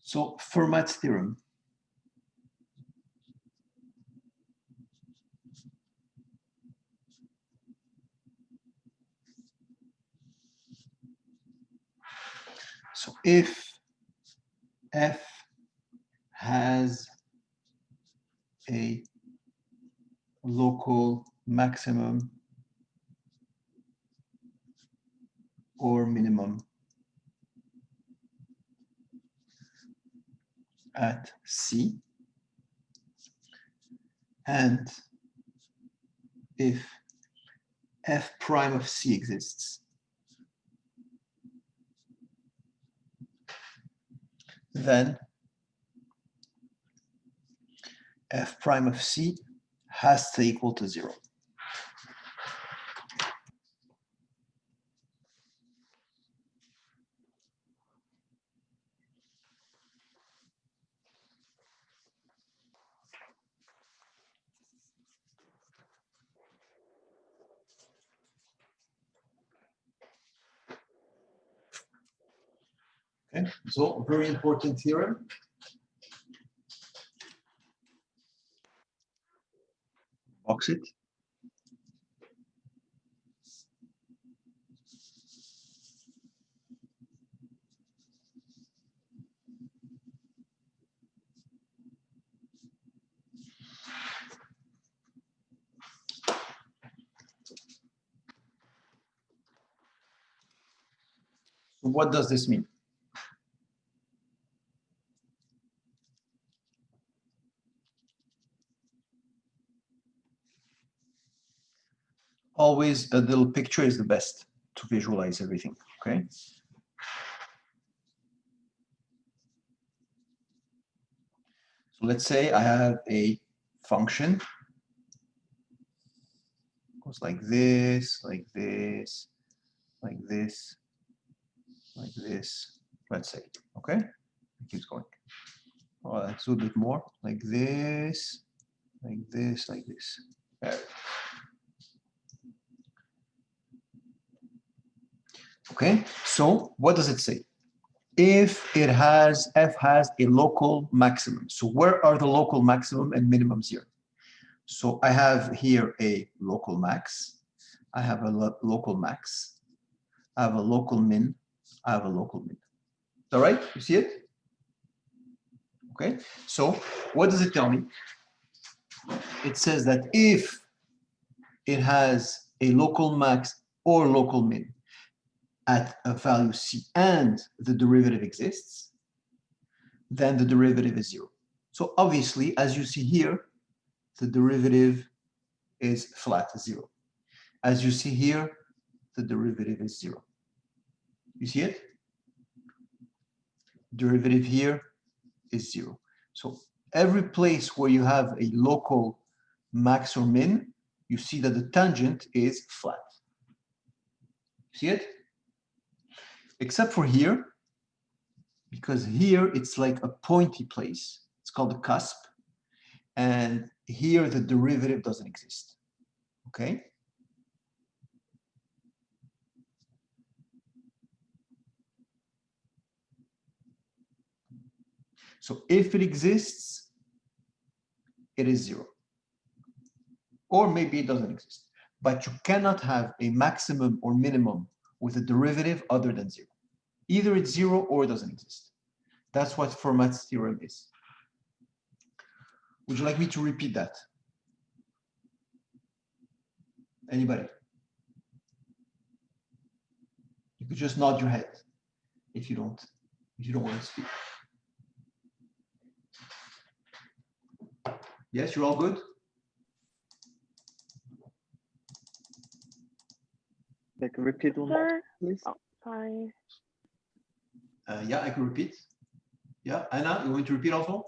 So Fermat's theorem. So if F has a local maximum or minimum at C, and if F prime of C exists, then F prime of C has to equal to 0. Okay, so very important theorem. Box it. What does this mean? Always a little picture is the best to visualize everything, okay? So let's say I have a function. It goes like this, like this, like this, like this, let's say, okay? It keeps going. Oh, let's do a bit more, like this, like this, like this. There. Okay, so what does it say? If it has, F has a local maximum. So where are the local maximum and minimums here? So I have here a local max. I have a local max. I have a local min. I have a local min. Is that right? You see it? Okay, so what does it tell me? It says that if it has a local max or local min at a value C and the derivative exists, then the derivative is 0. So obviously, as you see here, the derivative is flat, 0. As you see here, the derivative is 0. You see it? Derivative here is 0. So every place where you have a local max or min, you see that the tangent is flat. See it? Except for here, because here it's like a pointy place. It's called a cusp. And here the derivative doesn't exist. Okay? So if it exists, it is 0. Or maybe it doesn't exist. But you cannot have a maximum or minimum with a derivative other than 0. Either it's 0 or it doesn't exist. That's what Fermat's theorem is. Would you like me to repeat that? Anybody? You could just nod your head if you don't want to speak. Yes, you're all good? Like repeat one more, please. Oh, sorry. Yeah, I can repeat. Yeah, Anna, you want to repeat also?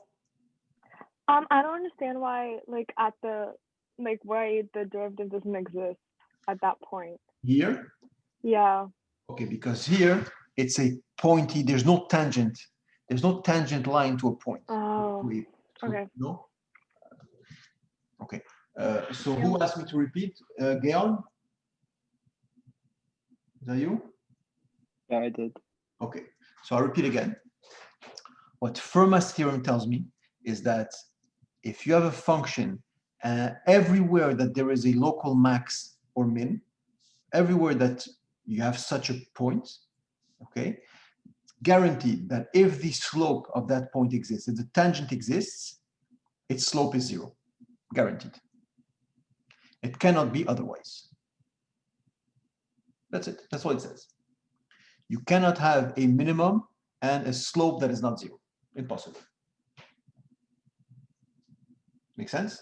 I don't understand why, like, why the derivative doesn't exist at that point. Here? Yeah. Okay, because here it's a pointy, there's no tangent. There's no tangent line to a point. Oh, okay. No? Okay. So who asked me to repeat? Gaon? Is that you? Yeah, I did. Okay. So I'll repeat again. what Fermat's theorem tells me is that if you have a function everywhere that there is a local max or min, everywhere that you have such a point, okay, guaranteed that if the slope of that point exists, if the tangent exists, its slope is 0, guaranteed. It cannot be otherwise. That's it. That's what it says. You cannot have a minimum and a slope that is not 0. Impossible. Make sense?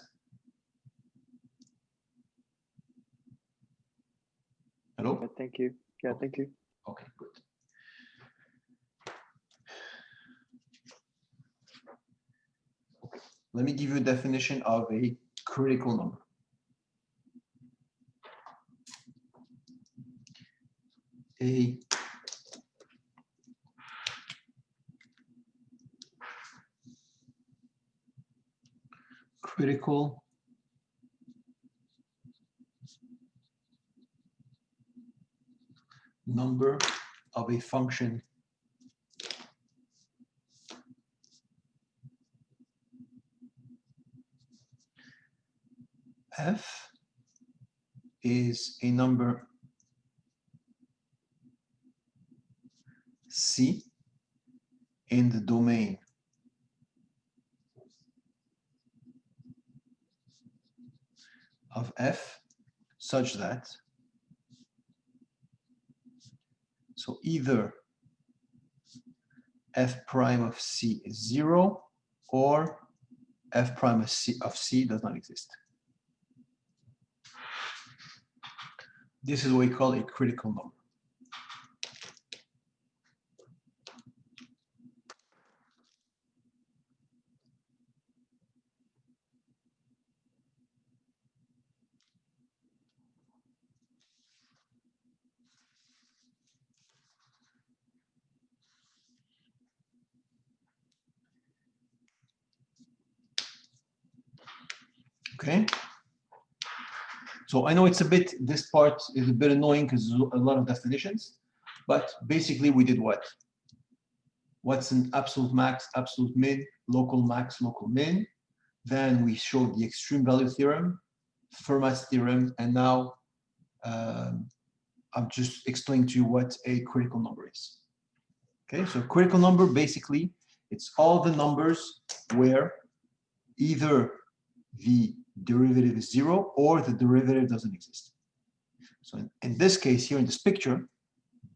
Hello? Yeah, thank you. Yeah, thank you. Okay, good. Okay. Let me give you a definition of a critical number. A critical number of a function f is a number C in the domain of f such that so either f prime of C is 0 or f prime of C does not exist. This is what we call a critical number. Okay. So I know it's a bit, this part is a bit annoying because there's a lot of definitions, but basically we did what? What's an absolute max, absolute min, local max, local min. Then we showed the extreme value theorem, Fermat's theorem, and now I'm just explaining to you what a critical number is. Okay, so critical number, basically, it's all the numbers where either the derivative is 0 or the derivative doesn't exist. So in this case, here in this picture,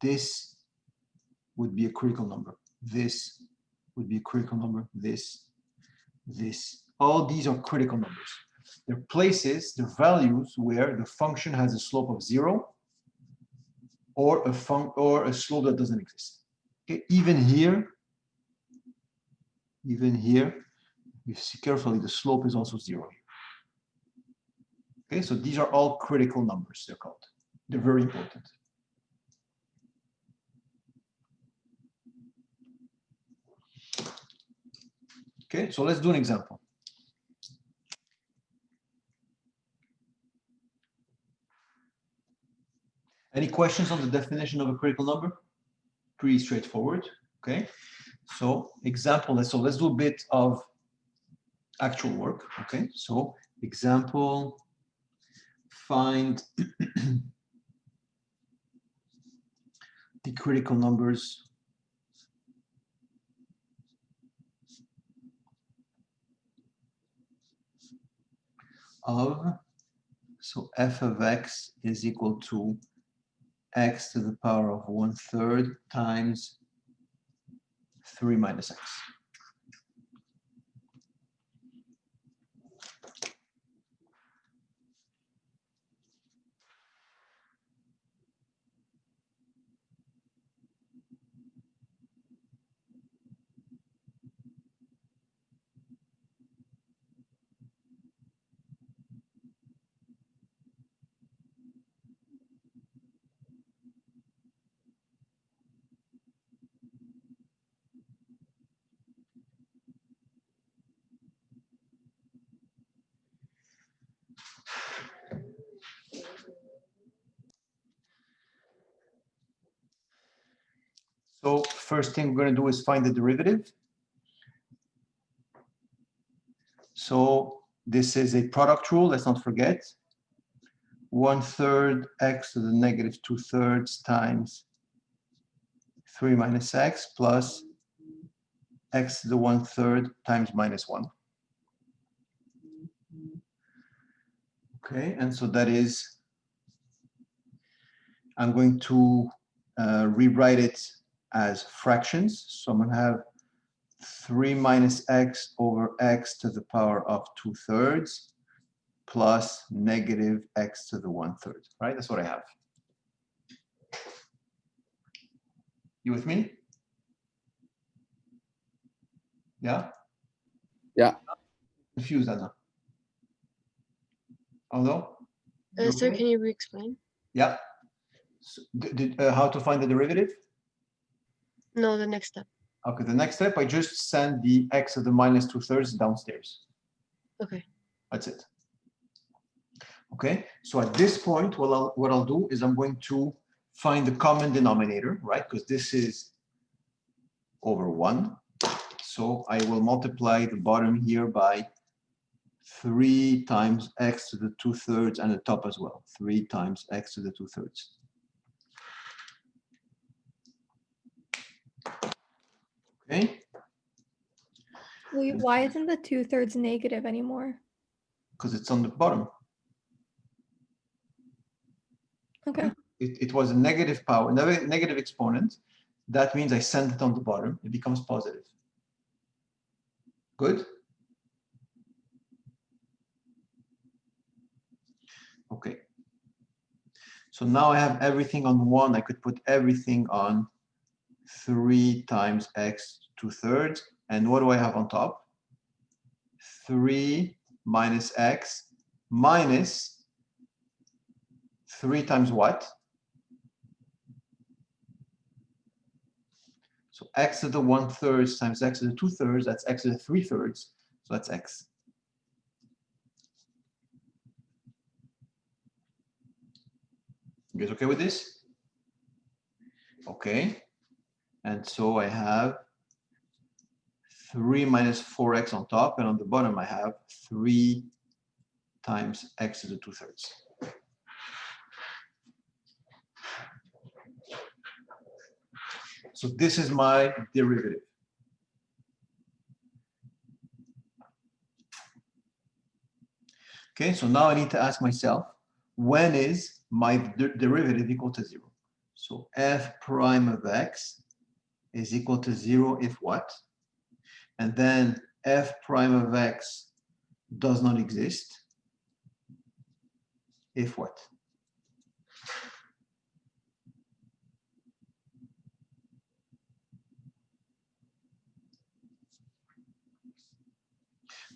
this would be a critical number. This would be a critical number. This. All these are critical numbers. They're places, they're values where the function has a slope of 0 or a slope that doesn't exist. Okay, even here, you see carefully, the slope is also 0 here. Okay, so these are all critical numbers, they're called. They're very important. Okay, so let's do an example. Any questions on the definition of a critical number? Pretty straightforward. Okay, so example, let's do a bit of actual work. Okay, so example, find the critical numbers of, so f of x is equal to x to the power of 1/3 times 3 minus x. So first thing we're going to do is find the derivative. So this is a product rule, let's not forget. 1/3 x to the negative 2/3 times 3 minus x plus x to the 1/3 times minus 1. Okay, and so that is, I'm going to rewrite it as fractions. So I'm going to have 3 minus x over x to the power of 2/3 plus negative x to the 1/3, right? That's what I have. You with me? Yeah? Yeah. Confused, Anna. Although? Sir, can you re-explain? Yeah. So, how to find the derivative? No, the next step. Okay, the next step, I just send the x to the minus 2/3 downstairs. Okay. That's it. Okay, so at this point, what I'll do is I'm going to find the common denominator, right? Because this is over 1. So I will multiply the bottom here by 3 times x to the 2/3 and the top as well. 3 times x to the 2/3. Okay. Wait, why isn't the 2/3 negative anymore? Because it's on the bottom. Okay. It was a negative power, negative exponent. That means I send it on the bottom. It becomes positive. Good? Okay. So now I have everything on 1. I could put everything on 3 times x 2/3. And what do I have on top? 3 minus x minus 3 times what? So x to the 1/3 times x to the 2/3, that's x to the 3/3. So that's x. You guys okay with this? Okay. And so I have 3 minus 4x on top, and on the bottom I have 3 times x to the 2/3. So this is my derivative. Okay, so now I need to ask myself, when is my derivative equal to 0? So f prime of x is equal to 0 if what? And then f prime of x does not exist if what?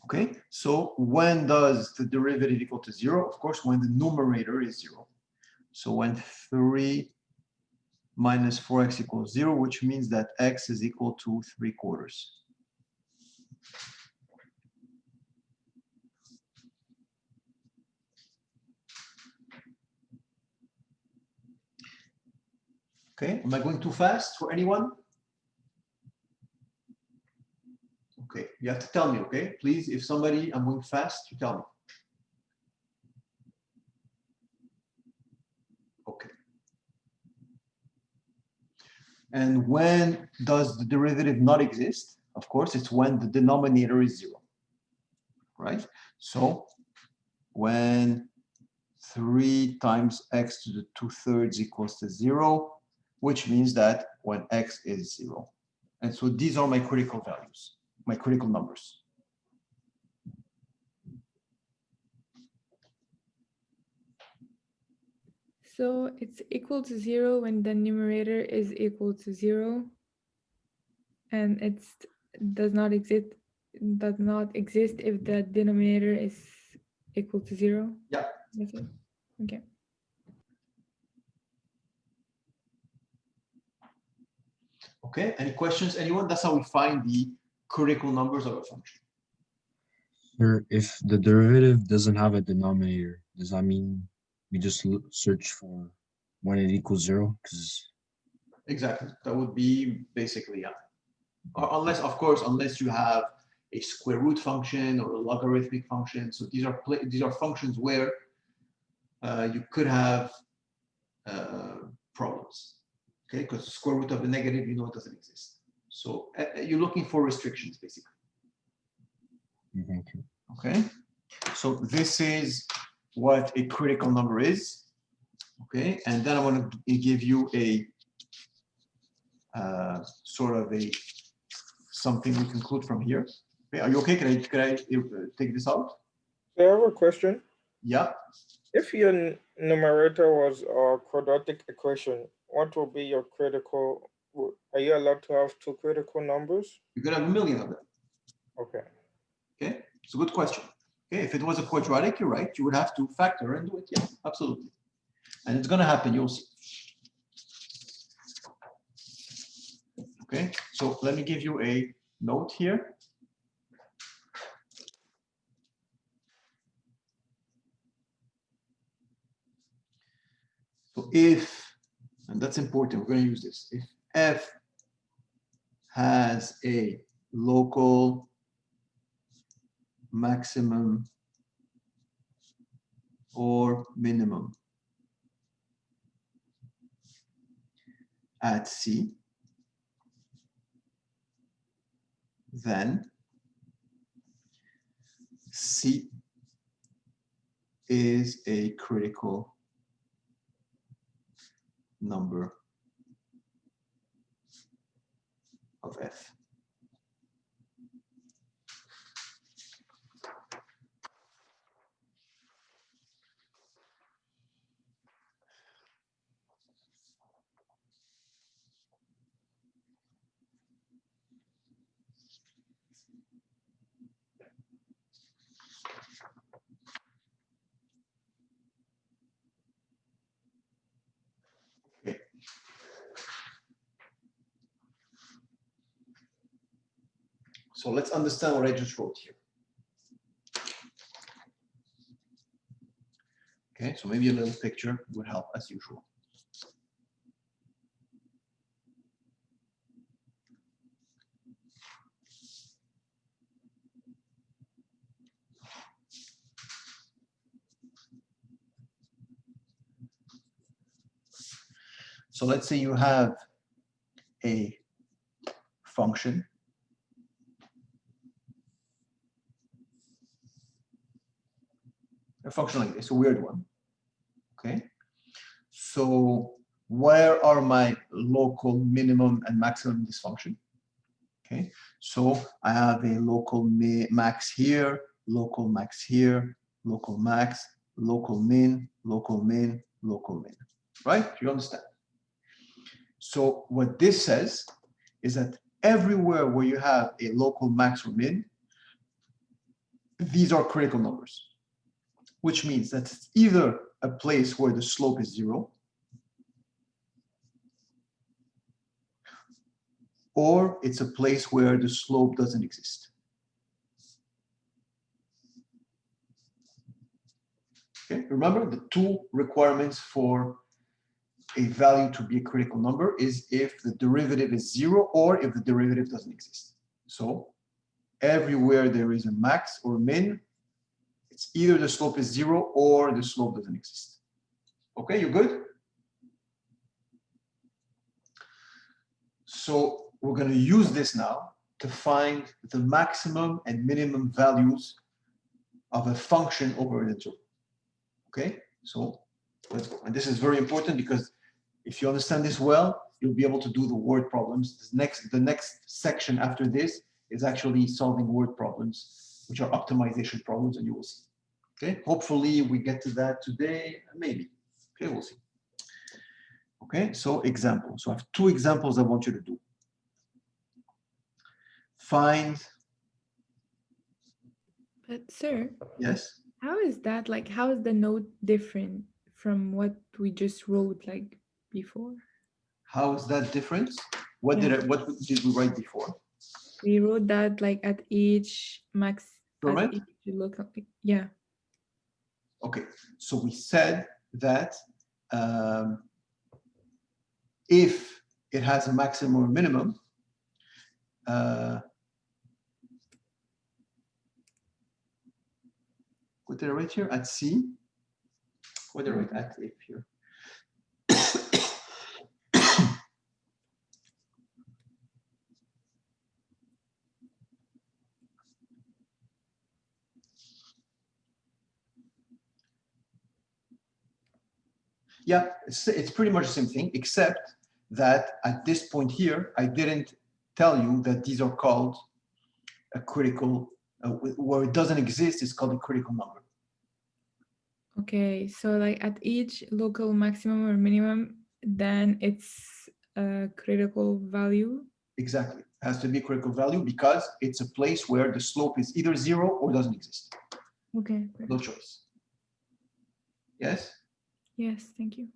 Okay, so when does the derivative equal to 0? Of course, when the numerator is 0. So when 3 minus 4x equals 0, which means that x is equal to 3/4. Okay, am I going too fast for anyone? Okay, you have to tell me, okay? Please, if somebody, I'm going fast, you tell me. Okay. And when does the derivative not exist? Of course, it's when the denominator is 0, right? So when 3 times x to the 2/3 equals to 0, which means that when x is 0. And so these are my critical values, my critical numbers. So it's equal to 0 when the numerator is equal to 0, and it does not exist if the denominator is equal to 0. Yeah. That's it. Okay. Okay, any questions, anyone? That's how we find the critical numbers of a function. Or if the derivative doesn't have a denominator, does that mean we just search for when it equals 0? Because Exactly, that would be basically, yeah. Or unless, of course, unless you have a square root function or a logarithmic function. So these are functions where you could have problems, okay? Because the square root of a negative, you know, it doesn't exist. So you're looking for restrictions, basically. Okay. Okay, so this is what a critical number is. Okay, and then I want to give you a sort of a something we conclude from here. Okay, are you okay? Can I take this out? I have a question. Yeah. If your numerator was a quadratic equation, what will be your critical? Are you allowed to have two critical numbers? You could have a million of them. Okay. Okay, it's a good question. Okay, if it was a quadratic, you're right. You would have to factor and do it. Yeah, absolutely. And it's going to happen. You'll see. Okay, so let me give you a note here. So if, and that's important, we're going to use this. If f has a local maximum or minimum at C, then C is a critical number of F. Okay. So let's understand what I just wrote here. Okay, so maybe a little picture would help as usual. So let's say you have a function. A function like this, a weird one. Okay. So where are my local minimum and maximum in this function? Okay. So I have a local max here, local max here, local max, local min, local min, local min. Right? You understand? So what this says is that everywhere where you have a local max or min, these are critical numbers, which means that it's either a place where the slope is 0, or it's a place where the slope doesn't exist. Okay, remember the two requirements for a value to be a critical number is if the derivative is 0 or if the derivative doesn't exist. So everywhere there is a max or min, it's either the slope is 0 or the slope doesn't exist. Okay, you good? So we're going to use this now to find the maximum and minimum values of a function over an interval. Okay, so let's go. And this is very important because if you understand this well, you'll be able to do the word problems. The next section after this is actually solving word problems, which are optimization problems, and you will see. Okay, hopefully we get to that today, maybe. Okay, we'll see. Okay, so example. So I have two examples I want you to do. Find. But sir, Yes. how is that like? How is the note different from what we just wrote like before? How is that different? What Yeah. did we write before? We wrote that like at each max. At Correct. each look like, yeah. Okay, so we said that if it has a maximum or minimum, What did I write here? At C? What did I write at if here? Yeah, it's pretty much the same thing, except that at this point here, I didn't tell you that these are called a critical, where it doesn't exist, it's called a critical number. Okay, so like at each local maximum or minimum, then it's a critical value. Exactly, it has to be a critical value because it's a place where the slope is either 0 or doesn't exist. Okay. No choice. Yes? Yes, thank you.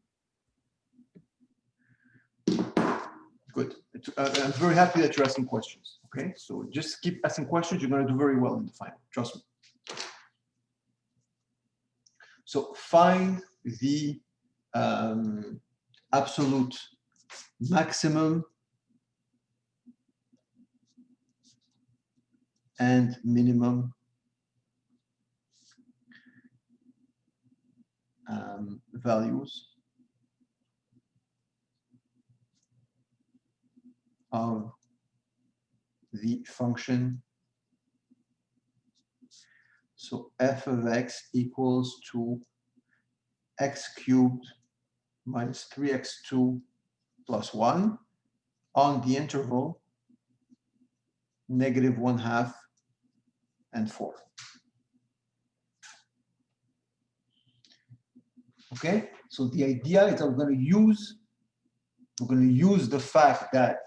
Good. I'm very happy that you're asking questions. Okay, so just keep asking questions. You're going to do very well in the final. Trust me. So find the absolute maximum and minimum values of the function. So f of x equals to x cubed minus 3x2 plus 1 on the interval -1/2 and 4. Okay, so the idea is that we're going to use the fact that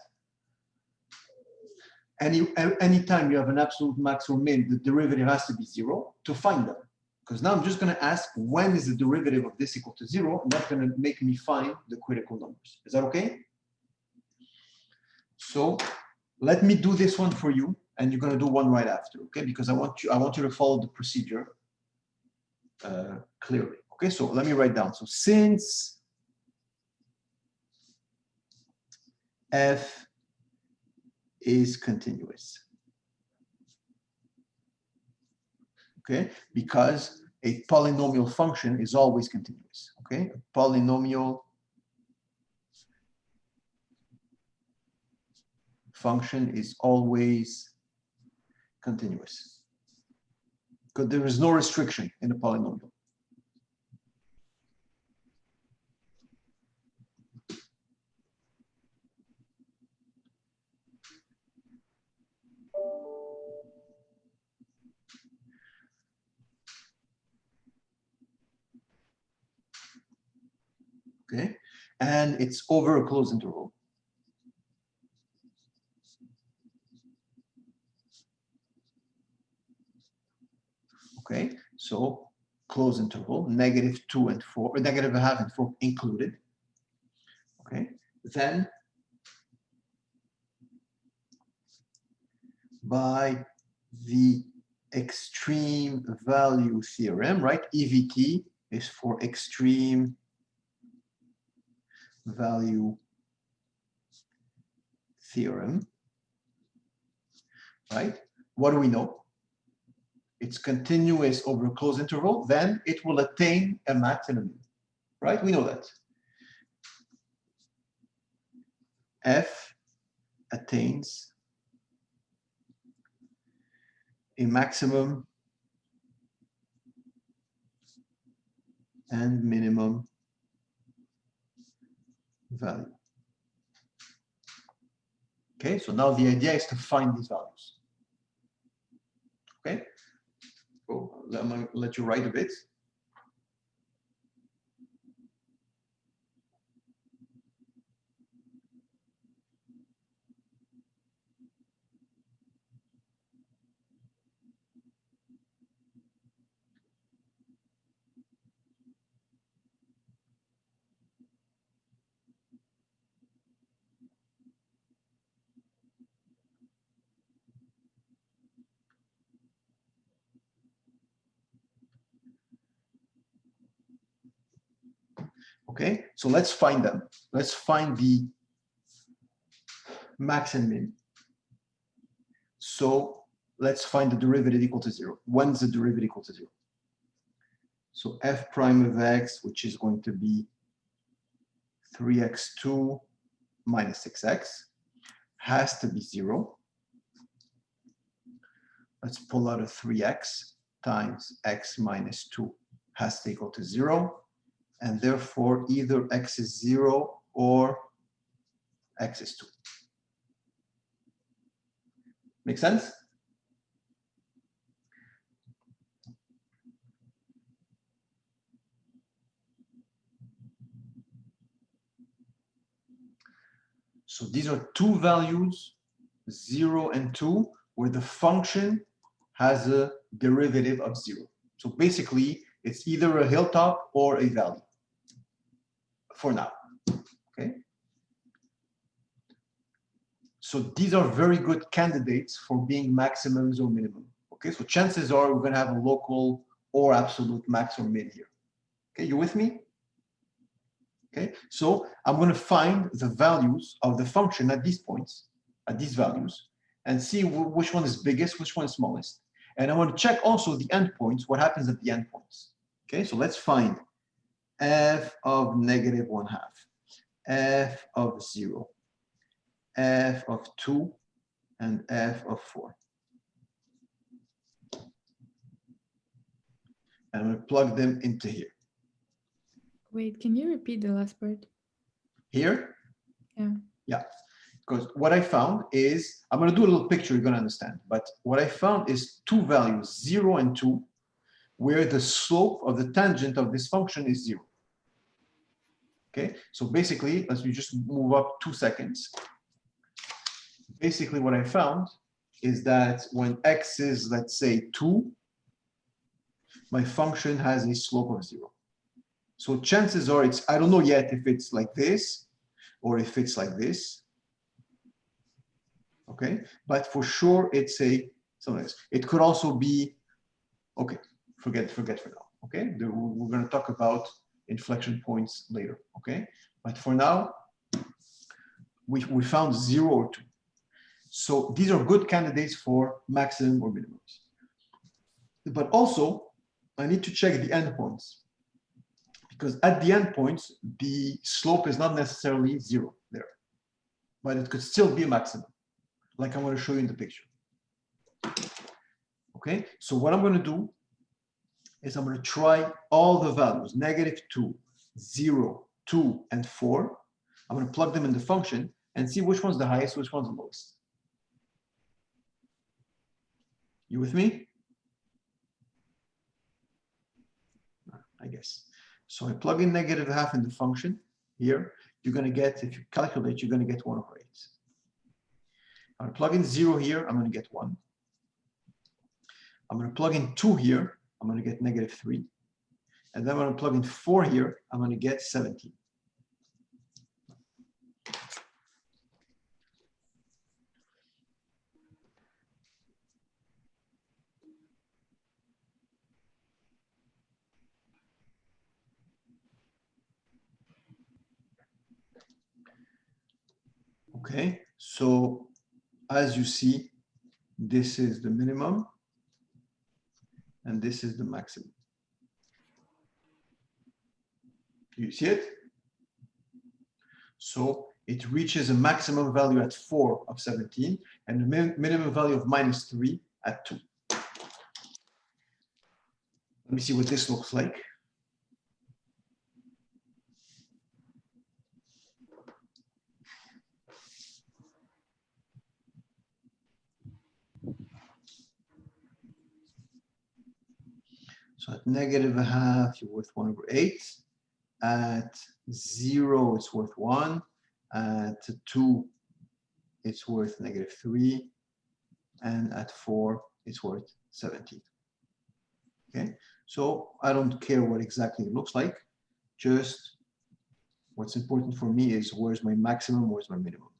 anytime you have an absolute maximum min, the derivative has to be 0 to find them. Because now I'm just going to ask when is the derivative of this equal to 0, and that's going to make me find the critical numbers. Is that okay? So let me do this one for you, and you're going to do one right after, okay? Because I want you to follow the procedure clearly. Okay, so let me write down. So since f is continuous, okay, because a polynomial function is always continuous, okay? A polynomial function is always continuous because there is no restriction in a polynomial. Okay, and it's over a closed interval. Okay, so closed interval, -2 and 4, or -1/2 and 4 included. Okay, then by the extreme value theorem, right? EVT is for extreme value theorem, right? What do we know? It's continuous over a closed interval, then it will attain a max and a min, right? We know that. F attains a maximum and minimum value. Okay, so now the idea is to find these values. Okay, so I'm going to let you write a bit. Okay, so let's find them. Let's find the max and min. So let's find the derivative equal to 0. When's the derivative equal to 0? So f prime of x, which is going to be 3x2 minus 6x, has to be 0. Let's pull out a 3x times x minus 2 has to equal to 0. And therefore, either x is 0 or x is 2. Make sense? So these are two values, 0 and 2, where the function has a derivative of 0. So basically, it's either a hilltop or a value for now. Okay. So these are very good candidates for being maximums or minimum. Okay, so chances are we're going to have a local or absolute max or min here. Okay, you with me? Okay, so I'm going to find the values of the function at these points, at these values, and see which one is biggest, which one is smallest. And I want to check also the endpoints, what happens at the endpoints. Okay, so let's find f of negative 1/2, f of 0, f of 2, and f of 4. And I'm going to plug them into here. Wait, can you repeat the last part? Here? Yeah. Yeah, because what I found is, I'm going to do a little picture, you're going to understand. But what I found is two values, 0 and 2, where the slope of the tangent of this function is 0. Okay, so basically, let's just move up 2 seconds. Basically, what I found is that when x is, let's say, 2, my function has a slope of 0. So chances are I don't know yet if it's like this or if it's like this. Okay, but for sure it's something else. It could also be, okay, forget for now. Okay, we're going to talk about inflection points later. Okay, but for now, we found 0 or 2. So these are good candidates for maximum or minimums. But also, I need to check the endpoints, because at the endpoints, the slope is not necessarily 0 there, but it could still be a maximum, like I'm going to show you in the picture. Okay, so what I'm going to do is I'm going to try all the values, -2, 0, 2, and 4. I'm going to plug them in the function and see which one's the highest, which one's the lowest. You with me? I guess. So I plug in -1/2 in the function here. You're going to get, if you calculate, you're going to get 1/8. I'm going to plug in 0 here. I'm going to get 1. I'm going to plug in 2 here. I'm going to get -3. And then I'm going to plug in 4 here. I'm going to get 17. Okay, so as you see, this is the minimum and this is the maximum. You see it? So it reaches a maximum value at 4 of 17 and a minimum value of -3 at 2. Let me see what this looks like. So at -1/2, you're worth 1/8. At 0, it's worth 1. At 2, it's worth -3. And at 4, it's worth 17. Okay, so I don't care what exactly it looks like. Just what's important for me is where's my maximum, where's my minimum.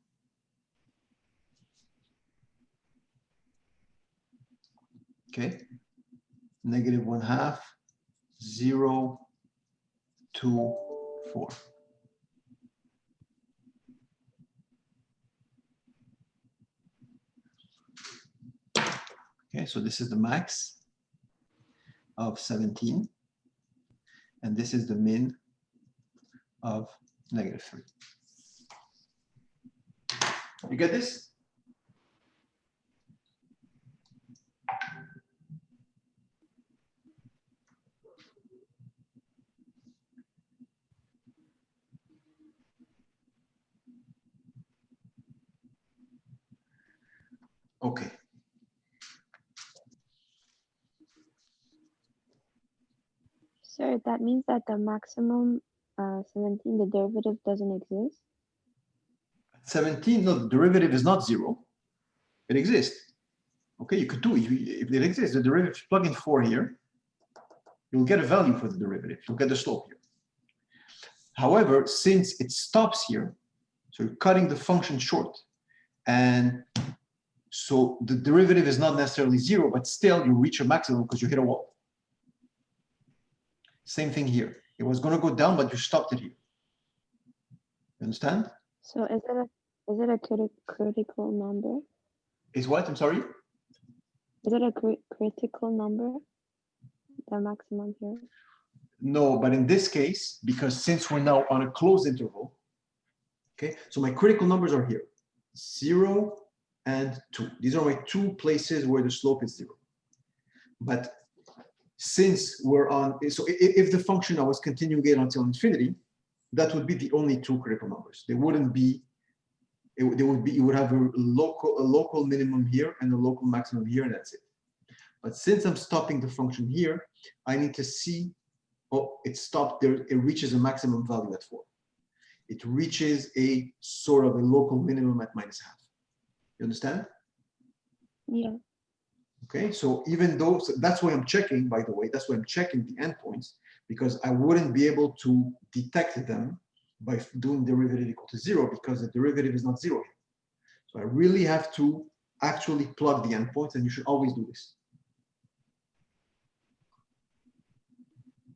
Okay, -1/2, 0, 2, 4. Okay, so this is the max of 17. and this is the min of -3. You get this? Okay. Sir, that means that the maximum 17, the derivative doesn't exist. 17, no, the derivative is not 0. It exists. Okay, you could do it. If it exists, the derivative, plug in 4 here, you'll get a value for the derivative. You'll get the slope here. However, since it stops here, so you're cutting the function short, and so the derivative is not necessarily 0, but still you reach a maximum because you hit a wall. Same thing here. It was going to go down, but you stopped it here. You understand? So is it a critical number? Is what? I'm sorry? Is it a critical number? The maximum here? No, but in this case, because since we're now on a closed interval, okay, so my critical numbers are here, 0 and 2. These are my 2 places where the slope is 0. But since we're on, so if the function I was continuing it until infinity, that would be the only 2 critical numbers. There wouldn't be, you would have a local minimum here and a local maximum here, and that's it. But since I'm stopping the function here, I need to see, oh, it stopped there, it reaches a maximum value at 4. It reaches a sort of a local minimum at -12. You understand? Yeah. Okay, so even though, so that's why I'm checking, by the way, that's why I'm checking the endpoints, because I wouldn't be able to detect them by doing derivative equal to 0, because the derivative is not 0 here. So I really have to actually plug the endpoints, and you should always do this.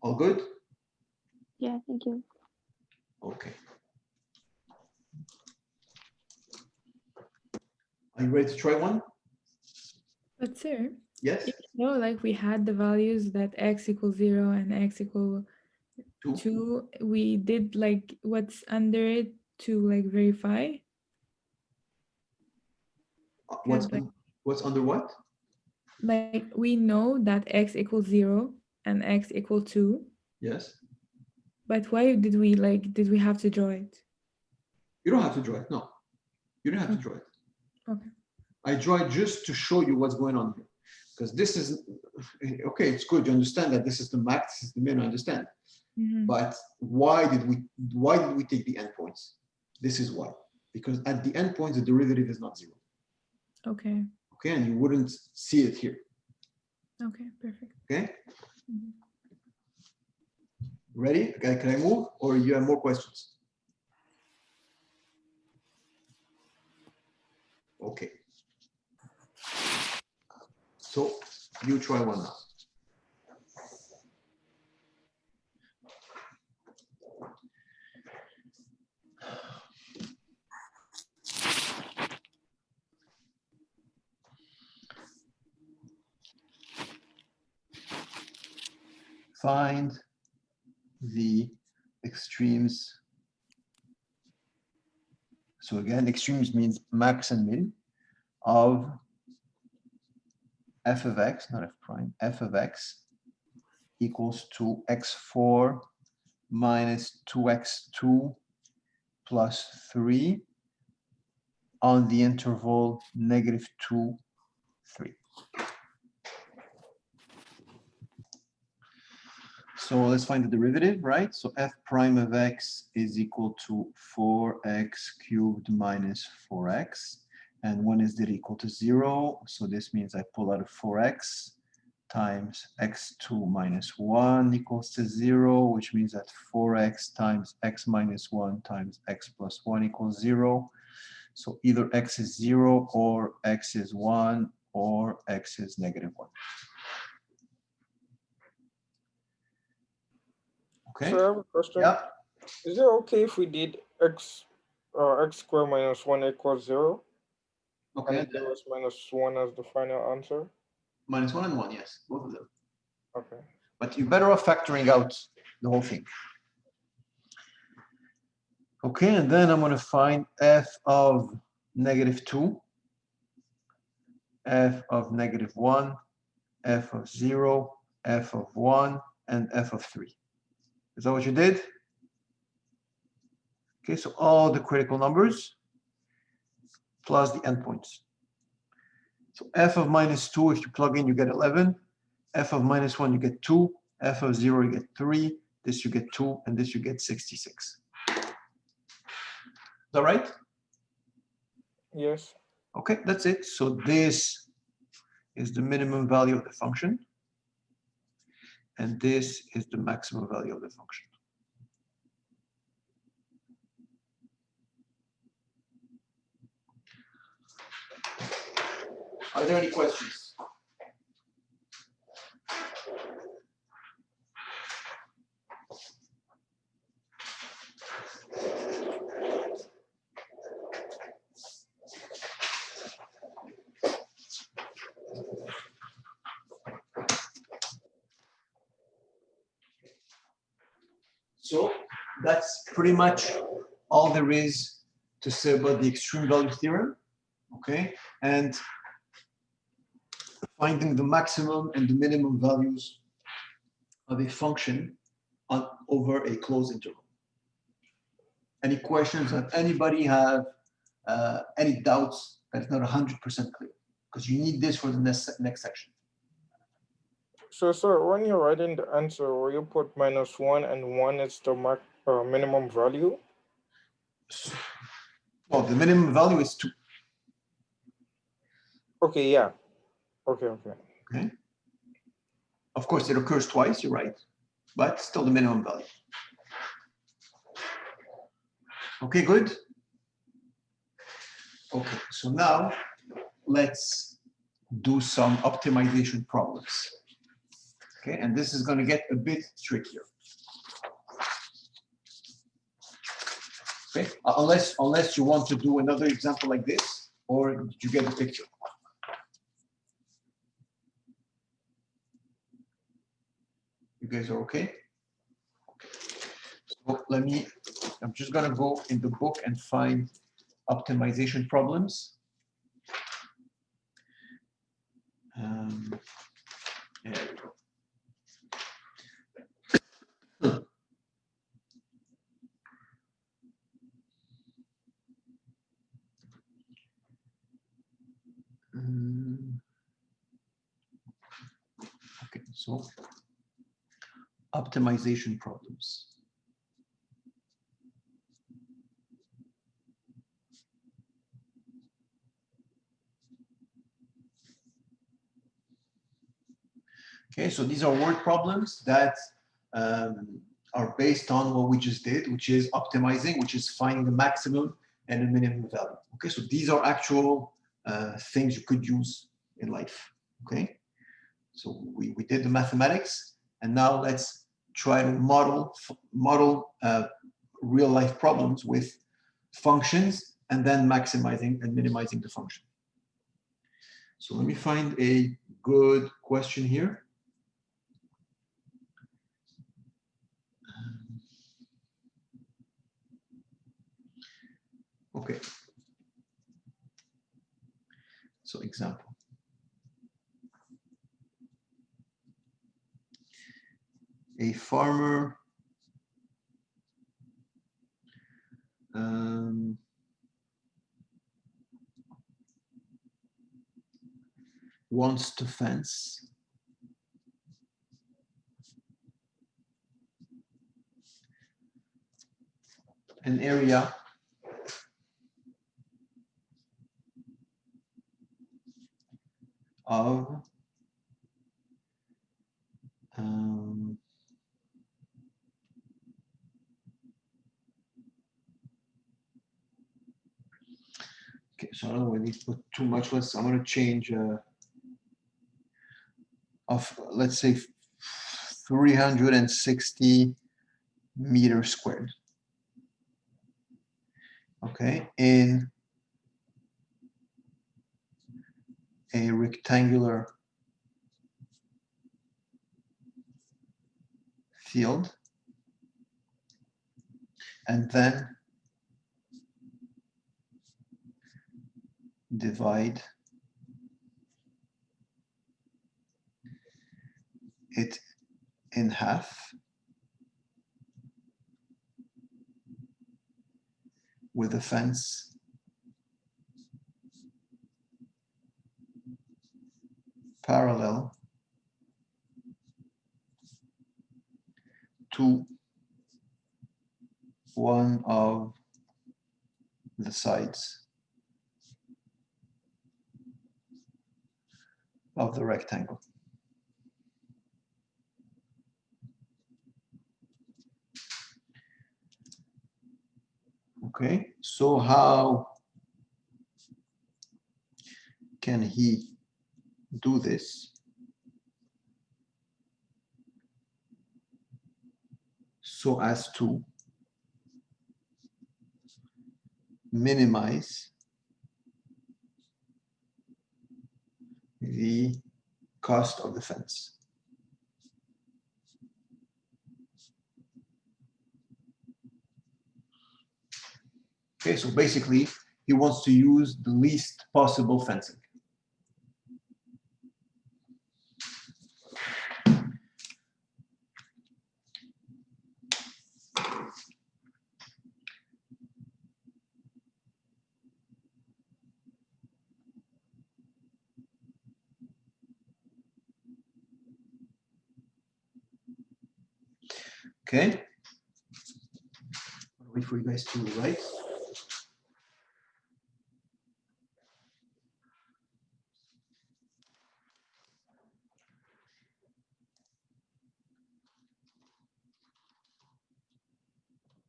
All good? Yeah, thank you. Okay. Are you ready to try one? But sir, Yes? like we had the values that x equals 0 and x equal 2. We did like what's under it to like verify. What's under what? Like we know that x equals 0 and x equal 2. Yes. But why did we have to draw it? You don't have to draw it. No, you don't have to draw it. Okay. I draw it just to show you what's going on here. Because this is, okay, it's good. You understand that this is the max, this is the min, I understand. Mm-hmm. But why did we take the endpoints? This is why. Because at the endpoints, the derivative is not 0. Okay. Okay, and you wouldn't see it here. Okay, perfect. Okay? Mm-hmm. Ready? Okay, can I move? Or you have more questions? Okay. So you try one now. Find the extremes. So again, extremes means max and min of f of x, not f prime, f of x equals to x4 minus 2x2 plus 3 on the interval -2, 3. So let's find the derivative, right? So f prime of x is equal to 4x cubed minus 4x. And when is it equal to 0? So this means I pull out a 4x times x2 minus 1 equals to 0, which means that 4x times x minus 1 times x plus 1 equals 0. So either x is 0 or x is 1 or x is -1. Okay. So I have a question. Yeah. Is it okay if we did x squared minus 1 equals 0? Okay. And give us -1 as the final answer? -1 and 1, yes, both of them. Okay. But you're better off factoring out the whole thing. Okay, and then I'm going to find f of -2, f of -1, f of 0, f of 1, and f of 3. Is that what you did? Okay, so all the critical numbers plus the endpoints. So f of -2, if you plug in, you get 11. F of -1, you get 2. F of 0, you get 3. This you get 2, and this you get 66. Is that right? Yes. Okay, that's it. So this is the minimum value of the function. And this is the maximum value of the function. Are there any questions? So that's pretty much all there is to say about the extreme value theorem, okay? And finding the maximum and the minimum values of a function over a closed interval. Any questions? Does anybody have any doubts that's not 100% clear? Because you need this for the next section. So, sir, when you're writing the answer, will you put -1 and 1 is the minimum value? Well, the minimum value is 2. Okay, yeah. Okay. Okay. Of course, it occurs twice, you're right, but still the minimum value. Okay, good. Okay, so now let's do some optimization problems. Okay, and this is going to get a bit trickier. Okay, unless you want to do another example like this, or did you get the picture? You guys are okay? So I'm just gonna go in the book and find optimization problems. There we go. Okay, so optimization problems. Okay, so these are word problems that are based on what we just did, which is optimizing, which is finding the maximum and the minimum value. Okay, so these are actual things you could use in life. Okay, so we did the mathematics, and now let's try to model real life problems with functions and then maximizing and minimizing the function. So let me find a good question here. Okay. So example. A farmer wants to fence an area of okay, so I don't know whether to put too much. I'm going to change of, let's say, 360 meters squared. Okay, in a rectangular field and then divide it in half with a fence parallel to one of the sides of the rectangle. Okay, so how can he do this? So as to minimize the cost of the fence. Okay, so basically he wants to use the least possible fencing. Okay. I'll wait for you guys to write.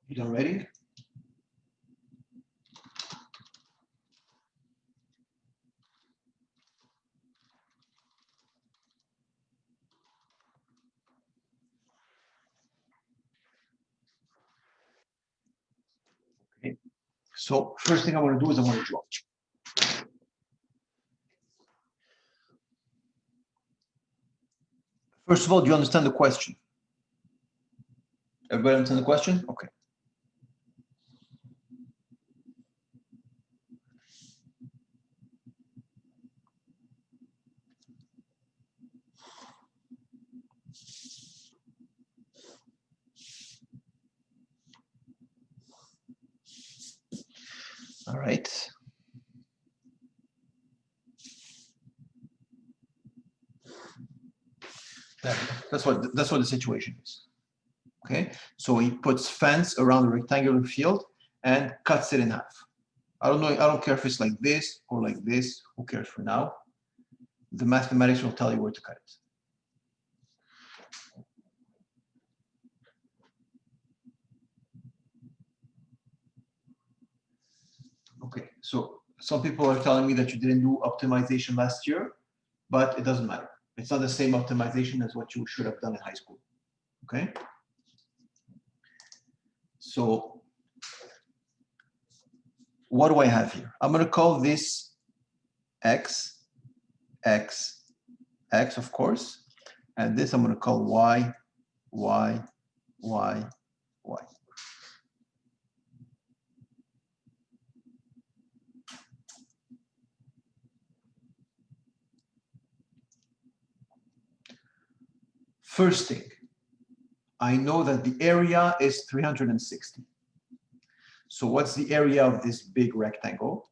You done writing? Okay. So first thing I want to do is I want to draw. First of all, do you understand the question? Everybody understand the question? Okay. All right. That's what the situation is. Okay, so he puts fence around the rectangular field and cuts it in half. I don't care if it's like this or like this. Who cares for now? The mathematics will tell you where to cut it. Okay, so some people are telling me that you didn't do optimization last year, but it doesn't matter. It's not the same optimization as what you should have done in high school. Okay. So what do I have here? I'm going to call this X, X, X, of course. And this I'm going to call Y, Y, Y, Y. First thing, I know that the area is 360. So what's the area of this big rectangle?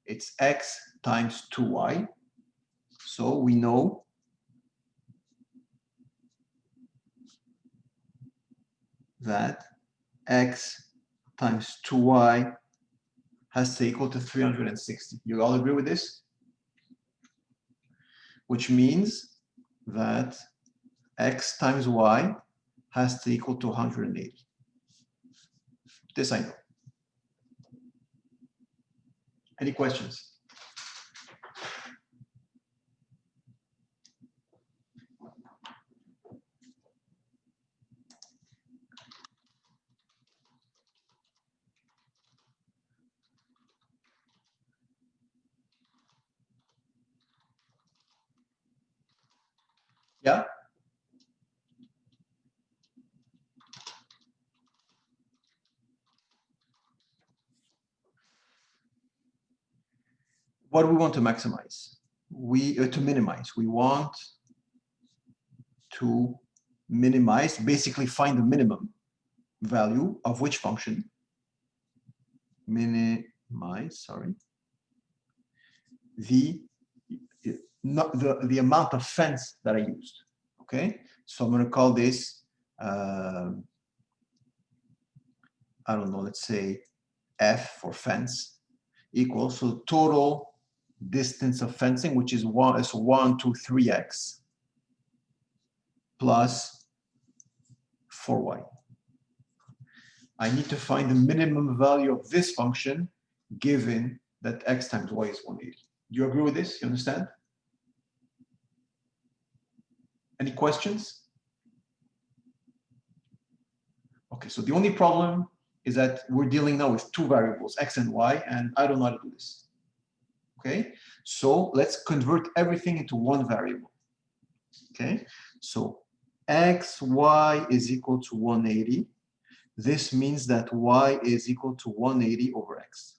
It's X times 2Y. So we know that X times 2Y has to equal to 360. You all agree with this? Which means that X times Y has to equal to 180. This I know. Any questions? Yeah? what do we want to maximize? To minimize. We want to minimize, basically find the minimum value of which function? Minimize, sorry. The amount of fence that I used. Okay, so I'm going to call this I don't know, let's say f for fence equals, so total distance of fencing, which is 1, so 1, 2, 3x plus 4y. I need to find the minimum value of this function given that x times y is 180. Do you agree with this? You understand? Any questions? Okay, so the only problem is that we're dealing now with two variables, x and y, and I don't know how to do this. Okay, so let's convert everything into one variable. Okay, so x, y is equal to 180. This means that y is equal to 180 over x.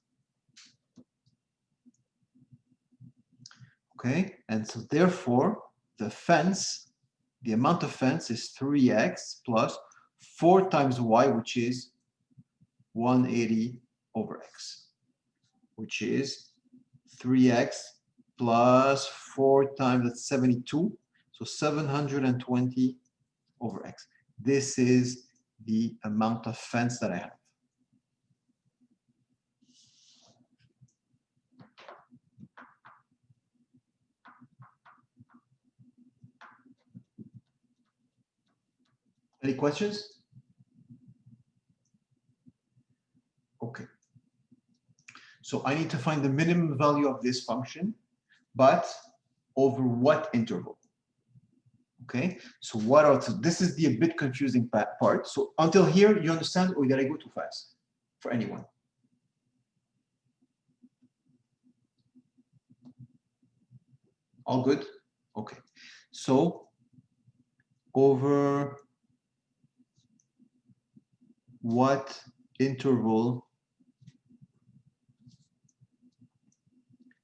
Okay, and so therefore the fence, the amount of fence is 3x plus 4 times y, which is 180 over x, which is 3x plus 4 times, that's 72, so 720 over x. This is the amount of fence that I have. Any questions? Okay. So I need to find the minimum value of this function, but over what interval? Okay, so what are, so this is the a bit confusing part. So until here, you understand, or did I go too fast for anyone? All good? Okay. So over what interval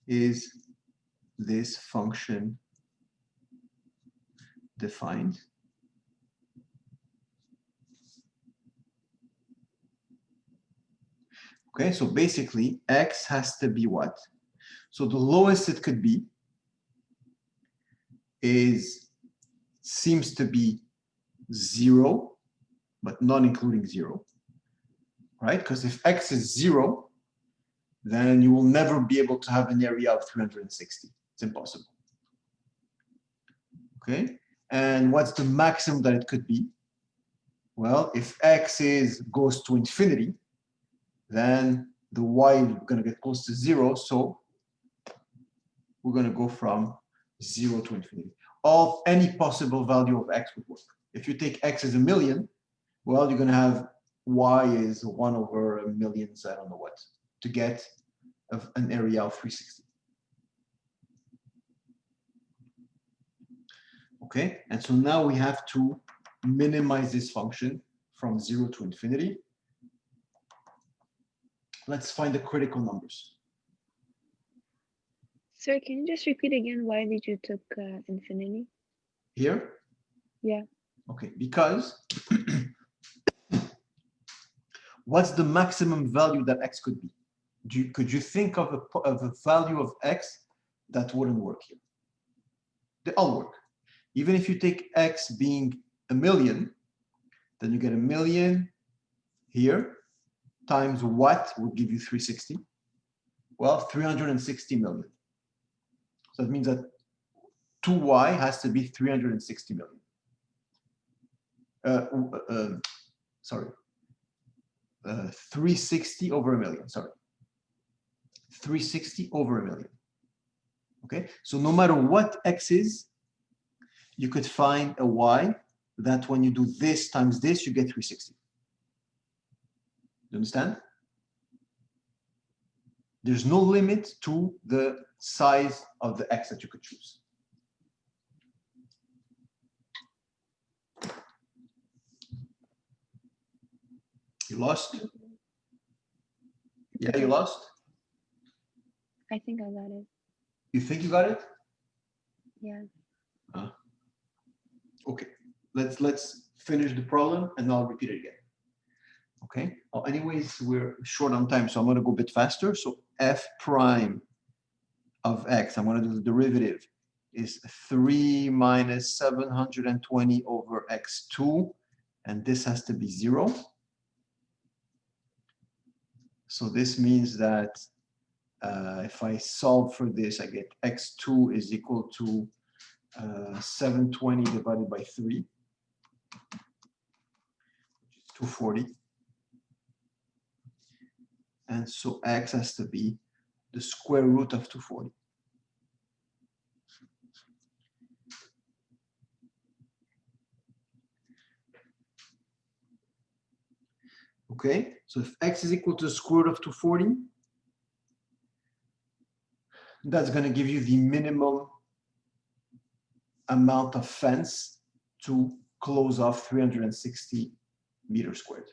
is this function defined? Okay, so basically x has to be what? So the lowest it could be seems to be 0, but not including 0, right? Because if x is 0, then you will never be able to have an area of 360. It's impossible. Okay, and what's the maximum that it could be? Well, if x goes to infinity, then the y is going to get close to 0, so we're going to go from 0 to infinity. Any possible value of x would work. If you take x as 1,000,000, well, you're going to have y is 1 over a millions, I don't know what, to get an area of 360. Okay, and so now we have to minimize this function from 0 to infinity. Let's find the critical numbers. Sir, can you just repeat again why did you took infinity? Here? Yeah. Okay, because what's the maximum value that x could be? Could you think of a value of x that wouldn't work here? They all work. Even if you take x being 1,000,000, then you get 1,000,000 here times what would give you 360? Well, 360 million. So that means that 2y has to be 360 million. Sorry. 360 over 1,000,000, sorry. 360 over 1,000,000. Okay, so no matter what x is, you could find a y that when you do this times this, you get 360. You understand? There's no limit to the size of the x that you could choose. You lost? Yeah, you lost? I think I got it. You think you got it? Yeah. Okay, let's finish the problem and I'll repeat it again. Okay, oh, anyways, we're short on time, so I'm gonna go a bit faster. So f prime of x, I'm gonna do the derivative, is 3 minus 720 over x2, and this has to be 0. So this means that if I solve for this, I get x2 is equal to 720 divided by 3, which is 240. And so x has to be the square root of 240. Okay, so if x is equal to the square root of 240, that's going to give you the minimum amount of fence to close off 360 meters squared.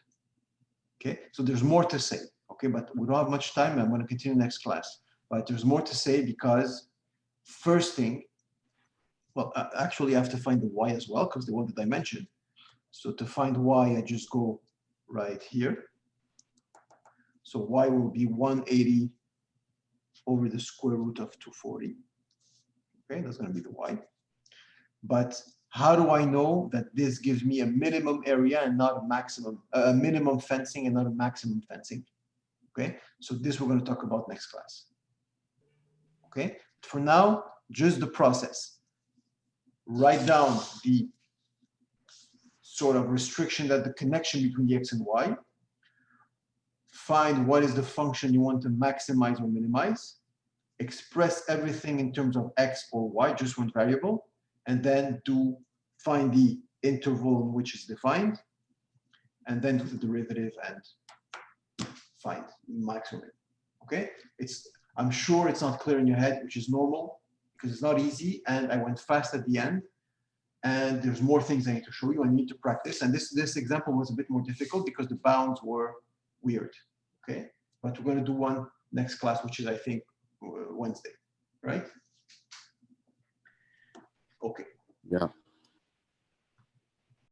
Okay, so there's more to say. Okay, but we don't have much time. I'm going to continue next class. But there's more to say because first thing, well, actually I have to find the y as well because they want the dimension. So to find y, I just go right here. So y will be 180 over the square root of 240. Okay, that's going to be the y. But how do I know that this gives me a minimum area and not a maximum, a minimum fencing and not a maximum fencing? Okay, so this we're going to talk about next class. Okay, for now, just the process. Write down the sort of restriction, that the connection between the x and y. Find what is the function you want to maximize or minimize. Express everything in terms of x or y, just one variable, and then find the interval in which is defined, and then do the derivative and find maximum. Okay, I'm sure it's not clear in your head, which is normal because it's not easy, and I went fast at the end. And there's more things I need to show you. I need to practice. And this example was a bit more difficult because the bounds were weird. Okay, but we're going to do one next class, which is I think Wednesday, right? Okay. Yeah.